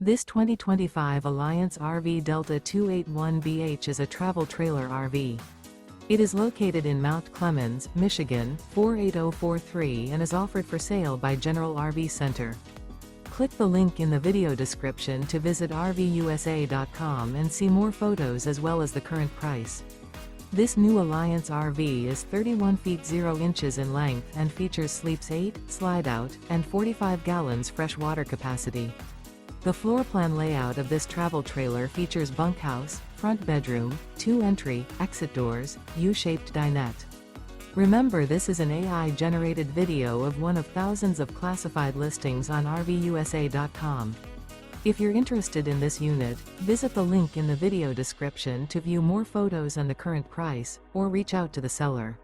This 2025 Alliance RV Delta 281BH is a travel trailer RV. It is located in Mount Clemens, Michigan, 48043 and is offered for sale by General RV Center. Click the link in the video description to visit RVUSA.com and see more photos as well as the current price. This new Alliance RV is 31 feet 0 inches in length and features sleeps 8, slide-out, and 45 gallons fresh water capacity. The floor plan layout of this travel trailer features bunkhouse, front bedroom, 2 entry, exit doors, U-shaped dinette. Remember, this is an AI-generated video of one of thousands of classified listings on RVUSA.com. If you're interested in this unit, visit the link in the video description to view more photos and the current price, or reach out to the seller.